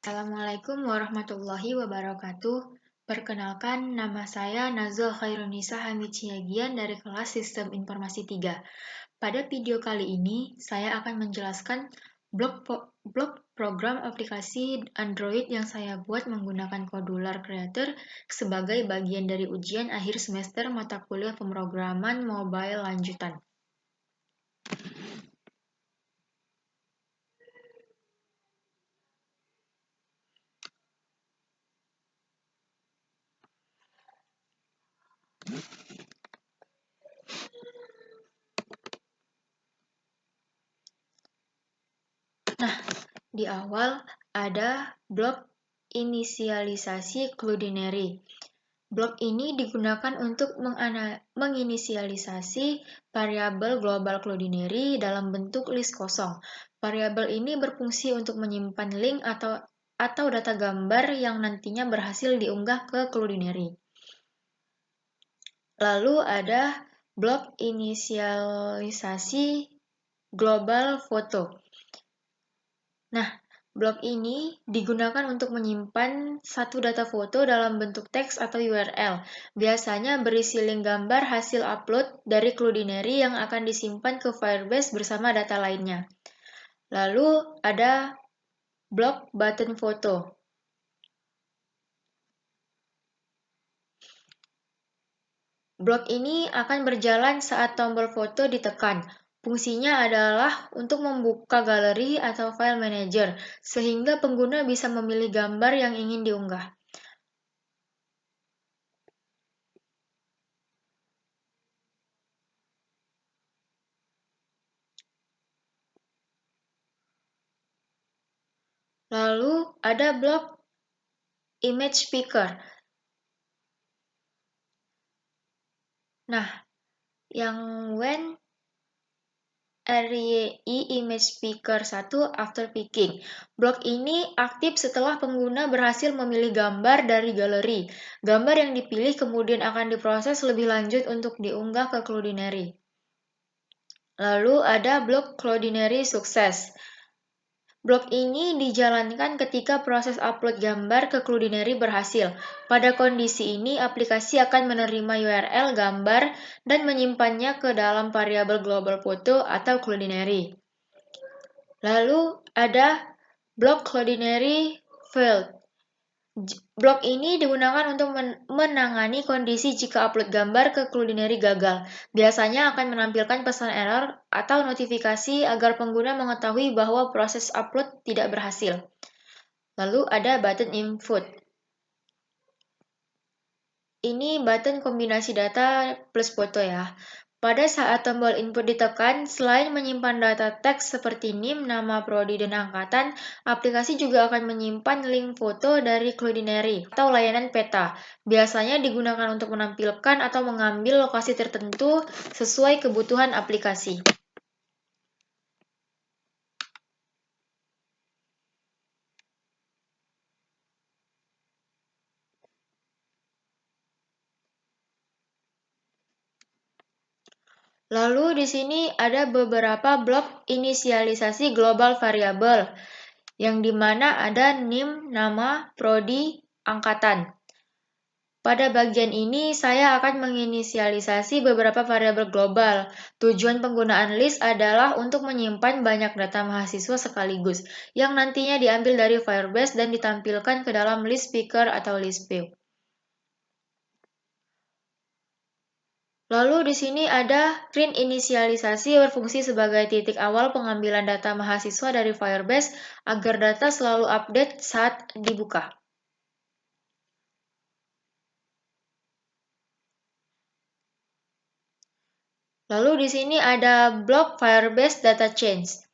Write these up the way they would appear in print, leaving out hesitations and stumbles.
Assalamualaikum warahmatullahi wabarakatuh. Perkenalkan, nama saya Nazul Khairunisa Hamid Ciagian dari kelas Sistem Informasi 3. Pada video kali ini, saya akan menjelaskan blok program aplikasi Android yang saya buat menggunakan Modular Creator sebagai bagian dari ujian akhir semester mata kuliah pemrograman mobile lanjutan. Nah, di awal ada blok inisialisasi Cloudinary. Blok ini digunakan untuk menginisialisasi variabel global Cloudinary dalam bentuk list kosong. Variabel ini berfungsi untuk menyimpan link atau data gambar yang nantinya berhasil diunggah ke Cloudinary. Lalu ada blok inisialisasi global foto. Nah, blok ini digunakan untuk menyimpan satu data foto dalam bentuk teks atau URL. Biasanya berisi link gambar hasil upload dari Cloudinary yang akan disimpan ke Firebase bersama data lainnya. Lalu ada blok button foto. Blok ini akan berjalan saat tombol foto ditekan. Fungsinya adalah untuk membuka galeri atau file manager, sehingga pengguna bisa memilih gambar yang ingin diunggah. Lalu ada blok image picker. Nah, yang when RYI image picker 1 after picking. Blok ini aktif setelah pengguna berhasil memilih gambar dari galeri. Gambar yang dipilih kemudian akan diproses lebih lanjut untuk diunggah ke Cloudinary. Lalu ada blok Cloudinary sukses. Blok ini dijalankan ketika proses upload gambar ke Cloudinary berhasil. Pada kondisi ini, aplikasi akan menerima URL gambar dan menyimpannya ke dalam variabel global foto atau Cloudinary. Lalu ada blok Cloudinary failed. Blok ini digunakan untuk menangani kondisi jika upload gambar ke Cloudinary gagal. Biasanya akan menampilkan pesan error atau notifikasi agar pengguna mengetahui bahwa proses upload tidak berhasil. Lalu ada button input. Ini button kombinasi data plus foto ya. Pada saat tombol input ditekan, selain menyimpan data teks seperti NIM, nama prodi, dan angkatan, aplikasi juga akan menyimpan link foto dari Cloudinary atau layanan peta. Biasanya digunakan untuk menampilkan atau mengambil lokasi tertentu sesuai kebutuhan aplikasi. Lalu di sini ada beberapa blok inisialisasi global variabel, yang dimana ada NIM, nama, prodi, angkatan. Pada bagian ini, saya akan menginisialisasi beberapa variabel global. Tujuan penggunaan list adalah untuk menyimpan banyak data mahasiswa sekaligus, yang nantinya diambil dari Firebase dan ditampilkan ke dalam list picker atau list view. Lalu di sini ada print inisialisasi berfungsi sebagai titik awal pengambilan data mahasiswa dari Firebase agar data selalu update saat dibuka. Lalu di sini ada blok Firebase Data Change.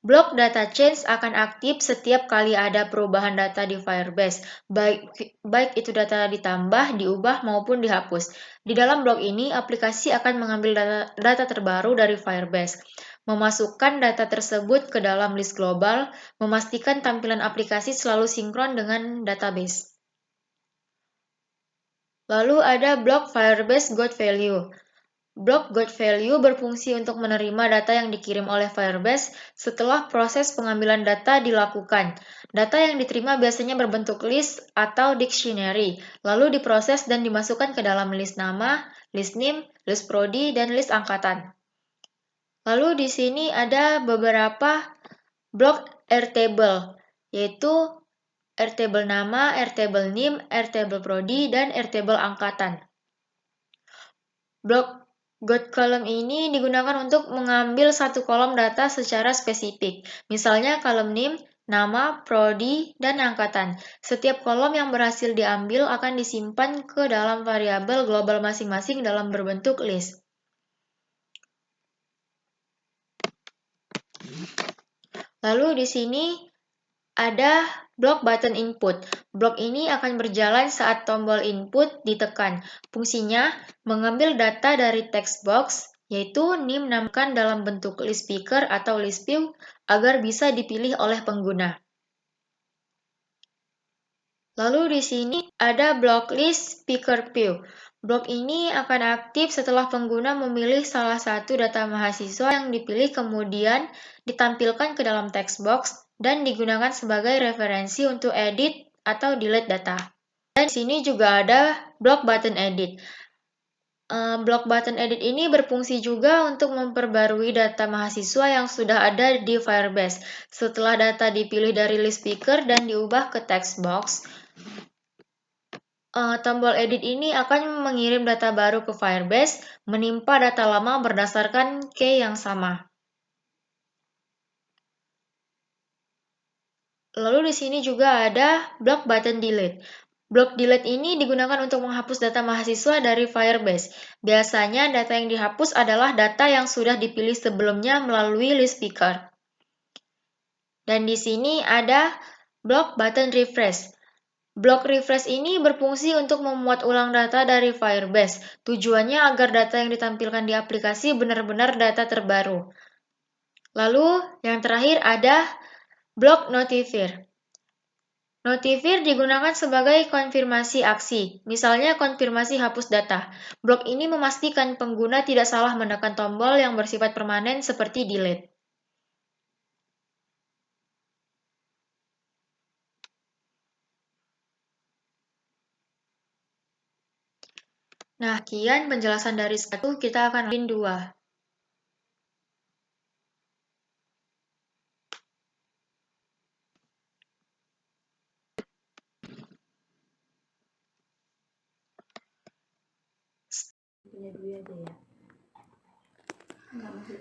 Blok Data Change akan aktif setiap kali ada perubahan data di Firebase, baik itu data ditambah, diubah, maupun dihapus. Di dalam blok ini, aplikasi akan mengambil data terbaru dari Firebase, memasukkan data tersebut ke dalam list global, memastikan tampilan aplikasi selalu sinkron dengan database. Lalu ada blok Firebase Got Value. Blok GotValue berfungsi untuk menerima data yang dikirim oleh Firebase setelah proses pengambilan data dilakukan. Data yang diterima biasanya berbentuk list atau dictionary, lalu diproses dan dimasukkan ke dalam list nama, list name, list prodi, dan list angkatan. Lalu di sini ada beberapa blok Airtable, yaitu Airtable nama, Airtable name, Airtable prodi, dan Airtable angkatan. Blok GotColumn ini digunakan untuk mengambil satu kolom data secara spesifik, misalnya kolom name, nama, prodi, dan angkatan. Setiap kolom yang berhasil diambil akan disimpan ke dalam variabel global masing-masing dalam berbentuk list. Lalu di sini ada blok button input. Blok ini akan berjalan saat tombol input ditekan. Fungsinya mengambil data dari text box, yaitu name namakan dalam bentuk list picker atau list view agar bisa dipilih oleh pengguna. Lalu di sini ada blok list picker view. Blok ini akan aktif setelah pengguna memilih salah satu data mahasiswa yang dipilih kemudian ditampilkan ke dalam text box dan digunakan sebagai referensi untuk edit atau delete data. Dan di sini juga ada blok button edit. Blok button edit ini berfungsi juga untuk memperbarui data mahasiswa yang sudah ada di Firebase. Setelah data dipilih dari list picker dan diubah ke text box, tombol edit ini akan mengirim data baru ke Firebase, menimpa data lama berdasarkan key yang sama. Lalu di sini juga ada blok button delete. Blok delete ini digunakan untuk menghapus data mahasiswa dari Firebase. Biasanya data yang dihapus adalah data yang sudah dipilih sebelumnya melalui list picker. Dan di sini ada blok button refresh. Blok refresh ini berfungsi untuk memuat ulang data dari Firebase. Tujuannya agar data yang ditampilkan di aplikasi benar-benar data terbaru. Lalu yang terakhir ada blok notify. Notify digunakan sebagai konfirmasi aksi, misalnya konfirmasi hapus data. Blok ini memastikan pengguna tidak salah menekan tombol yang bersifat permanen seperti delete. Nah, sekian penjelasan dari 1, kita akan lanjut 2.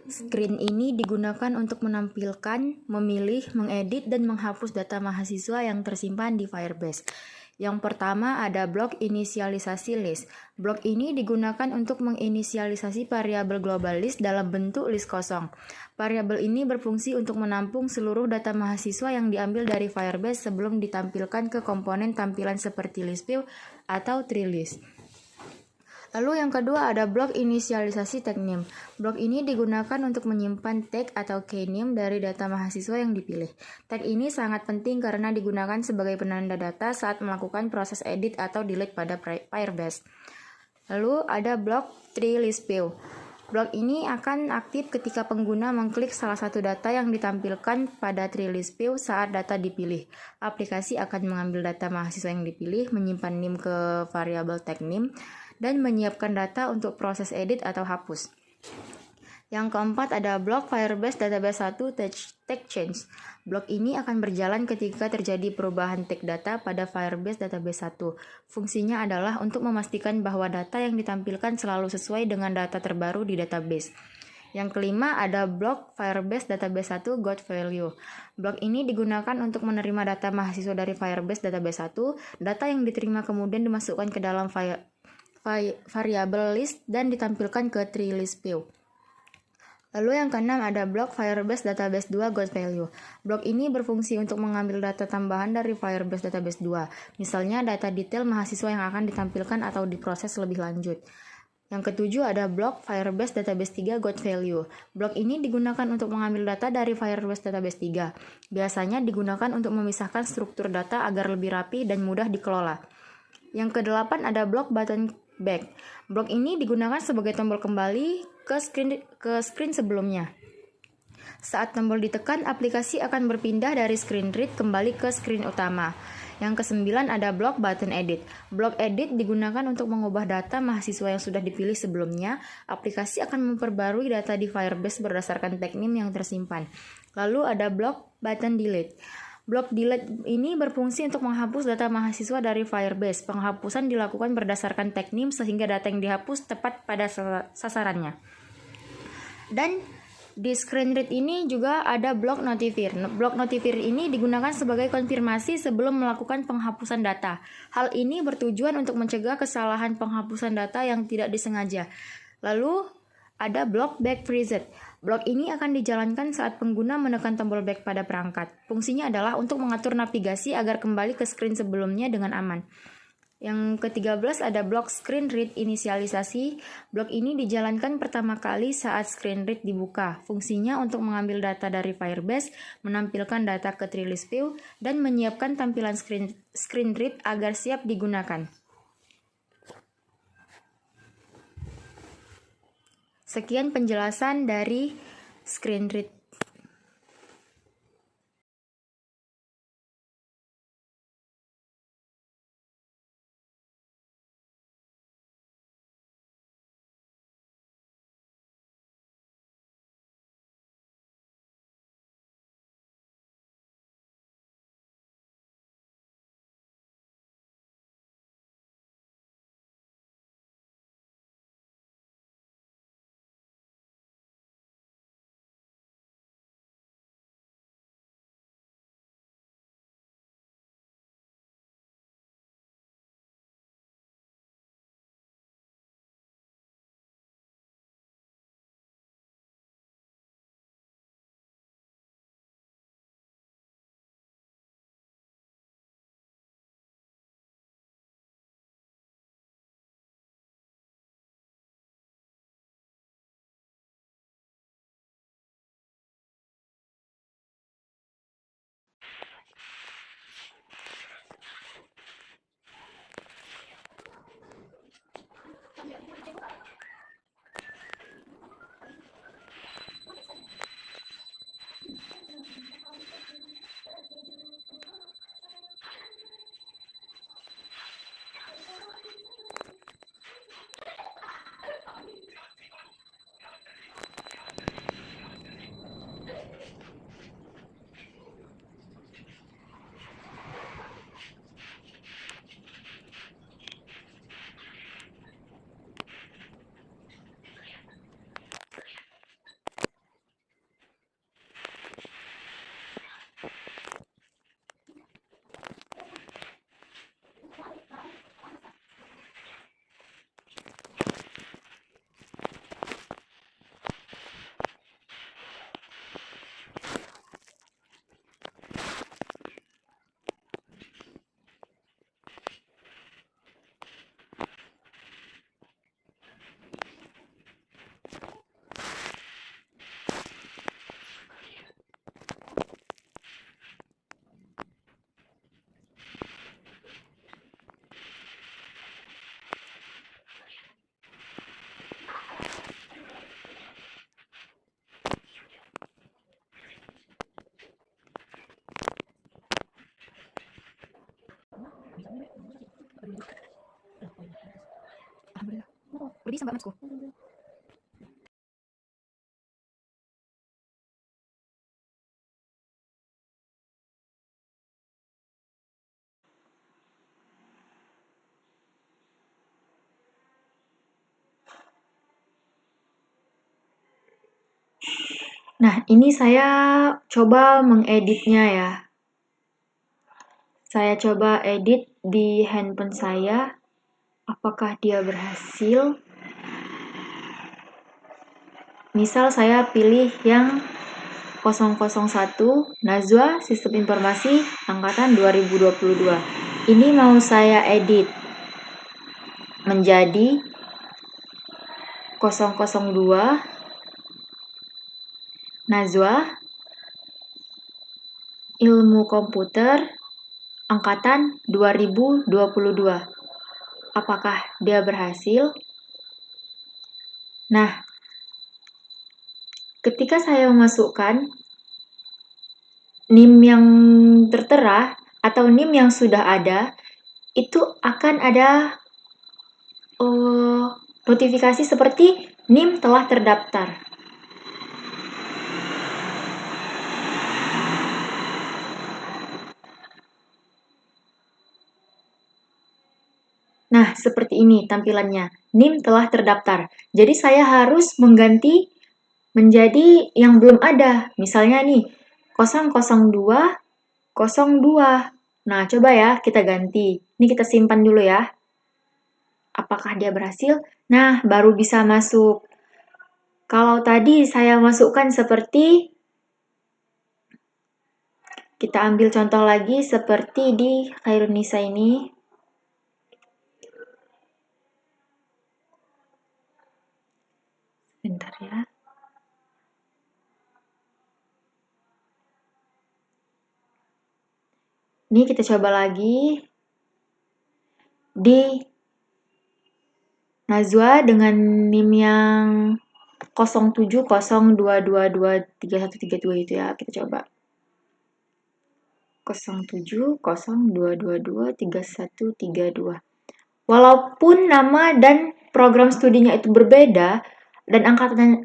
Screen ini digunakan untuk menampilkan, memilih, mengedit, dan menghapus data mahasiswa yang tersimpan di Firebase. Yang pertama ada blok inisialisasi list. Blok ini digunakan untuk menginisialisasi variabel global list dalam bentuk list kosong. Variabel ini berfungsi untuk menampung seluruh data mahasiswa yang diambil dari Firebase sebelum ditampilkan ke komponen tampilan seperti list view atau tree list. Lalu yang kedua ada blok inisialisasi tag name. Blok ini digunakan untuk menyimpan tag atau keyname dari data mahasiswa yang dipilih. Tag ini sangat penting karena digunakan sebagai penanda data saat melakukan proses edit atau delete pada Firebase. Lalu ada blok tree list view. Blok ini akan aktif ketika pengguna mengklik salah satu data yang ditampilkan pada tree list view saat data dipilih. Aplikasi akan mengambil data mahasiswa yang dipilih, menyimpan name ke variabel tag name, dan menyiapkan data untuk proses edit atau hapus. Yang keempat ada blok Firebase Database 1 Tag Change. Blok ini akan berjalan ketika terjadi perubahan tag data pada Firebase Database 1. Fungsinya adalah untuk memastikan bahwa data yang ditampilkan selalu sesuai dengan data terbaru di database. Yang kelima ada blok Firebase Database 1 GotValue. Blok ini digunakan untuk menerima data mahasiswa dari Firebase Database 1. Data yang diterima kemudian dimasukkan ke dalam variabel list dan ditampilkan ke tree list view. Lalu yang keenam ada blok Firebase Database 2 GotValue. Blok ini berfungsi untuk mengambil data tambahan dari Firebase Database 2, misalnya data detail mahasiswa yang akan ditampilkan atau diproses lebih lanjut. Yang ketujuh ada blok Firebase Database 3 GotValue. Blok ini digunakan untuk mengambil data dari Firebase Database 3. Biasanya digunakan untuk memisahkan struktur data agar lebih rapi dan mudah dikelola. Yang kedelapan ada blok button back. Blok ini digunakan sebagai tombol kembali ke screen sebelumnya. Saat tombol ditekan, aplikasi akan berpindah dari screen read kembali ke screen utama. Yang ke-9 ada blok button edit. Blok edit digunakan untuk mengubah data mahasiswa yang sudah dipilih sebelumnya. Aplikasi akan memperbarui data di Firebase berdasarkan tag name yang tersimpan. Lalu ada blok button delete. Blok delete ini berfungsi untuk menghapus data mahasiswa dari Firebase. Penghapusan dilakukan berdasarkan tag name sehingga data yang dihapus tepat pada sasarannya. Dan di screen read ini juga ada blok notifier. Blok notifier ini digunakan sebagai konfirmasi sebelum melakukan penghapusan data. Hal ini bertujuan untuk mencegah kesalahan penghapusan data yang tidak disengaja. Lalu ada blok back preset. Blok ini akan dijalankan saat pengguna menekan tombol back pada perangkat. Fungsinya adalah untuk mengatur navigasi agar kembali ke screen sebelumnya dengan aman. Yang ke-13 ada blok screen read inisialisasi. Blok ini dijalankan pertama kali saat screen read dibuka. Fungsinya untuk mengambil data dari Firebase, menampilkan data ke trellis view, dan menyiapkan tampilan screen read agar siap digunakan. Sekian penjelasan dari screen read. Alhamdulillah. Udah bisa Mbak Masku? Nah, ini saya coba mengeditnya ya. Saya coba edit di handphone saya. Apakah dia berhasil? Misal saya pilih yang 001 Najwa Sistem Informasi Angkatan 2022. Ini mau saya edit menjadi 002 Najwa Ilmu Komputer Angkatan 2022. Apakah dia berhasil? Nah, ketika saya memasukkan NIM yang tertera atau NIM yang sudah ada, itu akan ada notifikasi seperti NIM telah terdaftar. Nah, seperti ini tampilannya. NIM telah terdaftar. Jadi saya harus mengganti menjadi yang belum ada. Misalnya nih, 00202. Nah, coba ya kita ganti. Ini kita simpan dulu ya. Apakah dia berhasil? Nah, baru bisa masuk. Kalau tadi saya masukkan seperti, kita ambil contoh lagi seperti di Khairunisa ini. Bentar ya. Ini kita coba lagi di Najwa dengan NIM yang 0702223132 itu ya. Kita coba. 0702223132. Walaupun nama dan program studinya itu berbeda dan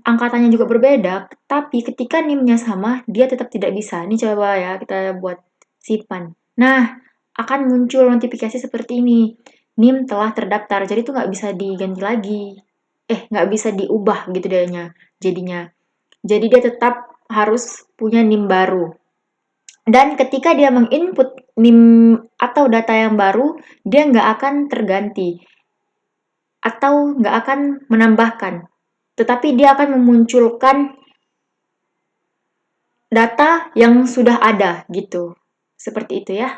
angkatannya juga berbeda, tapi ketika NIM-nya sama, dia tetap tidak bisa. Ini coba ya, kita buat simpan. Nah, akan muncul notifikasi seperti ini. NIM telah terdaftar, jadi itu nggak bisa diganti lagi. Nggak bisa diubah gitu jadinya. Jadi dia tetap harus punya NIM baru. Dan ketika dia menginput NIM atau data yang baru, dia nggak akan terganti atau nggak akan menambahkan. Tetapi dia akan memunculkan data yang sudah ada gitu. Seperti itu ya.